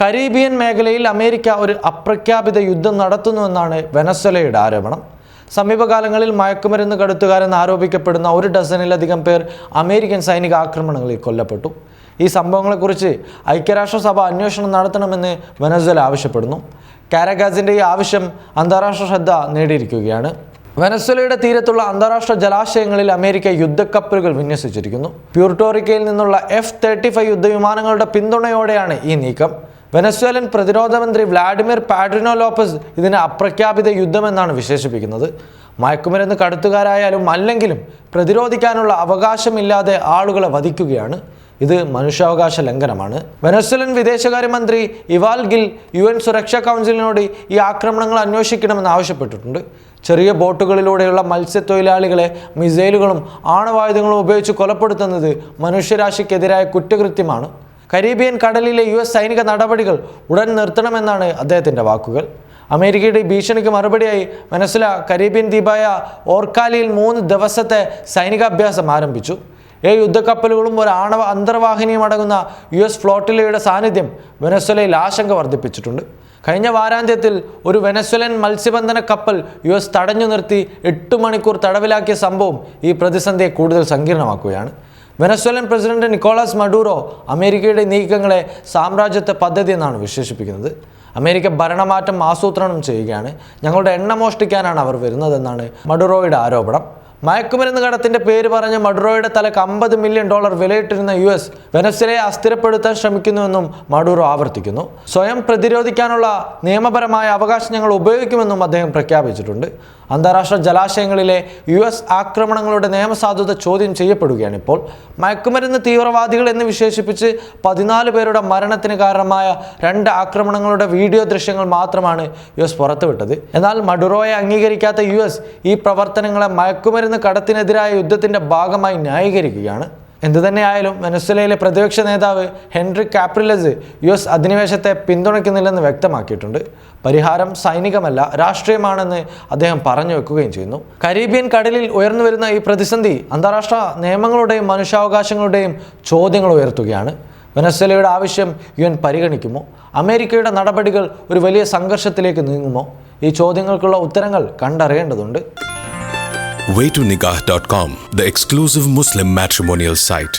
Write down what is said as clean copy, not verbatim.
Caribbean മേഖലയിൽ America ഒരു അപ്രഖ്യാപിത യുദ്ധം നടത്തുന്നുവെന്നാണ് വെനസ്വേലയുടെ ആരോപണം. സമീപകാലങ്ങളിൽ മയക്കുമരുന്ന് കടത്തുകാരെന്ന് ആരോപിക്കപ്പെടുന്ന 1 ഡസനിലധികം പേർ അമേരിക്കൻ സൈനിക ആക്രമണങ്ങളിൽ കൊല്ലപ്പെട്ടു. ഈ സംഭവങ്ങളെക്കുറിച്ച് ഐക്യരാഷ്ട്രസഭ അന്വേഷണം നടത്തണമെന്ന് വെനസ്വേല ആവശ്യപ്പെടുന്നു. കാരഗാസിൻ്റെ ഈ ആവശ്യം അന്താരാഷ്ട്ര ശ്രദ്ധ നേടിയിരിക്കുകയാണ്. വെനസ്വേലയുടെ തീരത്തുള്ള അന്താരാഷ്ട്ര ജലാശയങ്ങളിൽ അമേരിക്ക യുദ്ധക്കപ്പലുകൾ വിന്യസിച്ചിരിക്കുന്നു. പ്യൂർട്ടോറിക്കയിൽ നിന്നുള്ള F-35 യുദ്ധവിമാനങ്ങളുടെ പിന്തുണയോടെയാണ് ഈ നീക്കം. വെനസ്വേലൻ പ്രതിരോധ മന്ത്രി വ്ളാഡിമിർ പാഡ്രിനോ ലോപ്പസ് ഇതിനെ അപ്രഖ്യാപിത യുദ്ധമെന്നാണ് വിശേഷിപ്പിക്കുന്നത്. മയക്കുമരുന്ന് കടത്തുകാരായാലും അല്ലെങ്കിലും പ്രതിരോധിക്കാനുള്ള അവകാശമില്ലാതെ ആളുകളെ വധിക്കുകയാണ്. ഇത് മനുഷ്യാവകാശ ലംഘനമാണ്. വെനസ്വേലൻ വിദേശകാര്യമന്ത്രി ഇവാൽ ഗിൽ UN സുരക്ഷാ കൗൺസിലിനോട് ഈ ആക്രമണങ്ങൾ അന്വേഷിക്കണമെന്ന് ആവശ്യപ്പെട്ടിട്ടുണ്ട്. ചെറിയ ബോട്ടുകളിലൂടെയുള്ള മത്സ്യത്തൊഴിലാളികളെ മിസൈലുകളും ആണവായുധങ്ങളും ഉപയോഗിച്ച് കൊലപ്പെടുത്തുന്നത് മനുഷ്യരാശിക്കെതിരായ കുറ്റകൃത്യമാണ്. കരീബിയൻ കടലിലെ US സൈനിക നടപടികൾ ഉടൻ നിർത്തണമെന്നാണ് അദ്ദേഹത്തിൻ്റെ വാക്കുകൾ. അമേരിക്കയുടെ ഭീഷണിക്ക് മറുപടിയായി വെനസ്വേല കരീബിയൻ ദ്വീപായ ഓർക്കാലിയിൽ 3 ദിവസത്തെ സൈനികാഭ്യാസം ആരംഭിച്ചു. 7 യുദ്ധക്കപ്പലുകളും ഒരു ആണവ അന്തർവാഹിനിയും അടങ്ങുന്ന US ഫ്ലോട്ടിലയുടെ സാന്നിധ്യം വെനസ്വേലയിൽ ആശങ്ക വർദ്ധിപ്പിച്ചിട്ടുണ്ട്. കഴിഞ്ഞ വാരാന്ത്യത്തിൽ ഒരു വെനസ്വേലൻ മത്സ്യബന്ധന കപ്പൽ US തടഞ്ഞു നിർത്തി 8 മണിക്കൂർ തടവിലാക്കിയ സംഭവം ഈ പ്രതിസന്ധിയെ കൂടുതൽ സങ്കീർണമാക്കുകയാണ്. വെനസ്വേലൻ പ്രസിഡന്റ് നിക്കോളാസ് മഡൂറോ അമേരിക്കയുടെ നീക്കങ്ങളെ സാമ്രാജ്യത്വ പദ്ധതി എന്നാണ് വിശേഷിപ്പിക്കുന്നത്. അമേരിക്ക ഭരണമാറ്റം ആസൂത്രണം ചെയ്യുകയാണ്, ഞങ്ങളുടെ എണ്ണ മോഷ്ടിക്കാനാണ് അവർ വരുന്നതെന്നാണ് മഡൂറോയുടെ ആരോപണം. മയക്കുമരുന്ന് കടത്തിന്റെ പേര് പറഞ്ഞ് മഡൂറോയുടെ തലക്ക് $50 മില്യൺ വിലയിട്ടിരുന്ന US വെനസ്വേലയെ അസ്ഥിരപ്പെടുത്താൻ ശ്രമിക്കുന്നുവെന്നും മഡൂറോ ആവർത്തിക്കുന്നു. സ്വയം പ്രതിരോധിക്കാനുള്ള നിയമപരമായ അവകാശം ഞങ്ങൾ ഉപയോഗിക്കുമെന്നും അദ്ദേഹം പ്രഖ്യാപിച്ചിട്ടുണ്ട്. അന്താരാഷ്ട്ര ജലാശയങ്ങളിലെ US ആക്രമണങ്ങളുടെ നിയമസാധുത ചോദ്യം ചെയ്യപ്പെടുകയാണ് ഇപ്പോൾ. മയക്കുമരുന്ന് തീവ്രവാദികൾ എന്ന് വിശേഷിപ്പിച്ച് 14 പേരുടെ മരണത്തിന് കാരണമായ 2 ആക്രമണങ്ങളുടെ വീഡിയോ ദൃശ്യങ്ങൾ മാത്രമാണ് US പുറത്തുവിട്ടത്. എന്നാൽ മഡൂറോയെ അംഗീകരിക്കാത്ത US ഈ പ്രവർത്തനങ്ങളെ മയക്കുമരുന്ന് കടത്തിനെതിരായ യുദ്ധത്തിൻ്റെ ഭാഗമായി ന്യായീകരിക്കുകയാണ്. എന്തുതന്നെയായാലും വെനസ്വേലയിലെ പ്രതിപക്ഷ നേതാവ് ഹെൻറിക് കാപ്രിലെസ് US അധിനിവേശത്തെ പിന്തുണയ്ക്കുന്നില്ലെന്ന് വ്യക്തമാക്കിയിട്ടുണ്ട്. പരിഹാരം സൈനികമല്ല, രാഷ്ട്രീയമാണെന്ന് അദ്ദേഹം പറഞ്ഞു വെക്കുകയും ചെയ്യുന്നു. കരീബിയൻ കടലിൽ ഉയർന്നു വരുന്ന ഈ പ്രതിസന്ധി അന്താരാഷ്ട്ര നിയമങ്ങളുടെയും മനുഷ്യാവകാശങ്ങളുടെയും ചോദ്യങ്ങൾ ഉയർത്തുകയാണ്. വെനസ്വേലയുടെ ആവശ്യം UN പരിഗണിക്കുമോ? അമേരിക്കയുടെ നടപടികൾ ഒരു വലിയ സംഘർഷത്തിലേക്ക് നീങ്ങുമോ? ഈ ചോദ്യങ്ങൾക്കുള്ള ഉത്തരങ്ങൾ കണ്ടറിയേണ്ടതുണ്ട്. Waytonikah.com, the exclusive Muslim matrimonial site.